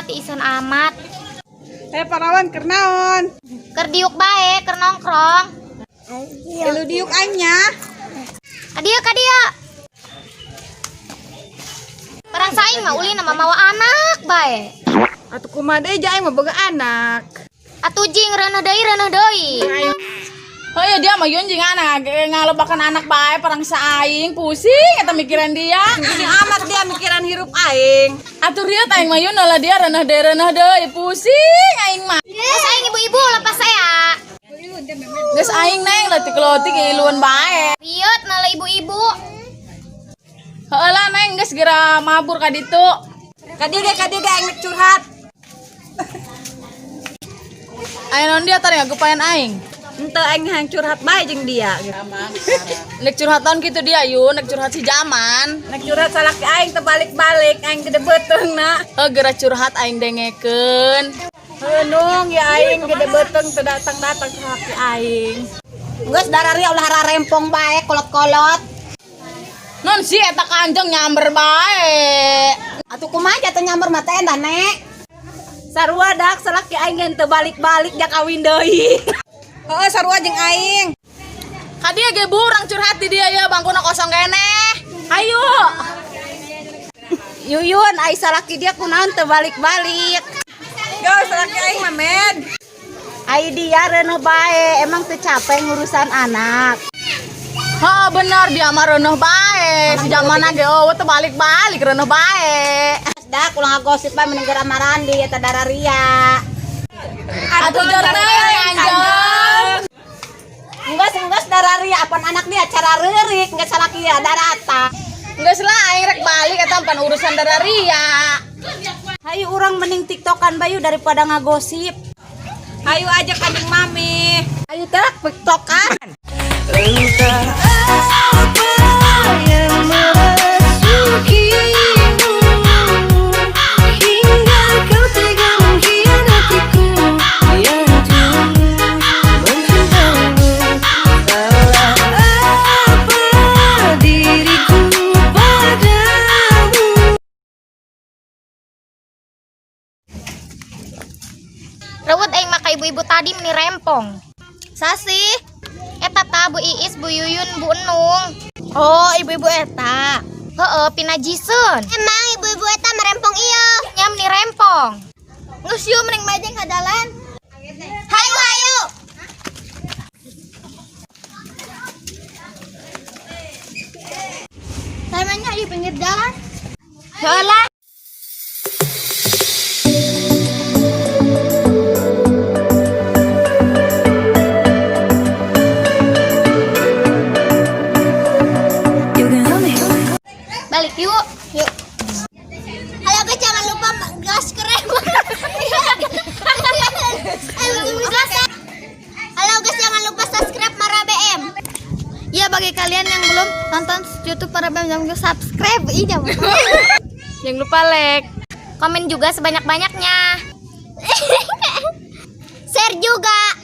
ti isen amat. Parawan kernaon. Keur diuk bae, keur nongkrong. Elu diuk anya. Kadia. Perang saing mah ulin nama mawa anak bae. Atuh kumaha deui jae mah boga anak. Atuh jing reuneuh deui. Oh ya dia mah yun jeung anak ngalobakan anak bae perang saing pusing eta mikiran dia. Pusing amat dia mikiran hirup aing. Atuh rieu aing mah yun lah dia reuneuh deui pusing aing mah. Geus aing ibu-ibu lepas saya. Geus aing neng leutik-leutik iluan bae. Riot nala ibu-ibu. Heueuh lah neng geus geura mabur ka ditu. Kadiga aing nek curhat. Aya naon dia tadi ngagupayan aing. Henteu aing hang curhat bae jeung dia. Nek curhat naon kitu dia yun, nek curhat si zaman. Nek curhat salaki aing teu balik-balik aing gede beteungna. Heuh geura curhat aing dengekeun. Heunung ya aing gede beteung teu datang-datang salaki aing. Geus darari ulah rarempong bae kolot-kolot. Non si eta kanjeng nyamber bae. Atuh kumaha teh nyamber mah teh endah nek. Sarua dak salaki aing teu balik-balik jak kawin deui. Heeh sarua jeung aing. Ka dia ge burang curhat di dia ya bangkuna kosong keneh. Ayo. Yuyun ai salaki dia kunaon teu balik-balik. Geus salaki aing mah med. Ai dia reuneuh bae emang teu capek ngurusan anak. Ha bener dia mah reuneuh bae. Si zaman ge eueuh teu balik-balik reuneuh bae. Dak ulah ngagosip bae mending geura marandi eta dararia. Atuh jor teh kanjeng. Enggeus dararia apan anak dia cara reurik geus salaki ya darata. Geus lah aing rek balik eta pan urusan dararia. Hayu urang mending tiktokan bayu daripada ngagosip. Hayu aja kanjeng mami. Ayo teh tiktokan. Entah apa yang merasukimu hingga kau tega mengkhianatiku yang dulu mencintaimu. Salah apa diriku padamu? Rawat aing maka ibu-ibu tadi meni rempong. Sasi. Eta ta Bu Iis, Bu Yuyun, Bu Enung. Oh, ibu-ibu eta. Heeh, pinajiseun. Emang ibu-ibu eta merempong ieu? Nya meni rempong. Geus yeuh mending majeng ka dalan. Hayu. Samanya di pinggir jalan. Heula. Balik yuk. Halo guys, jangan lupa gas keren. Halo guys, jangan lupa subscribe Mara BM. Ya bagi kalian yang belum nonton YouTube Mara BM jangan lupa subscribe. Jangan lupa like, Komen juga sebanyak-banyaknya. Share juga.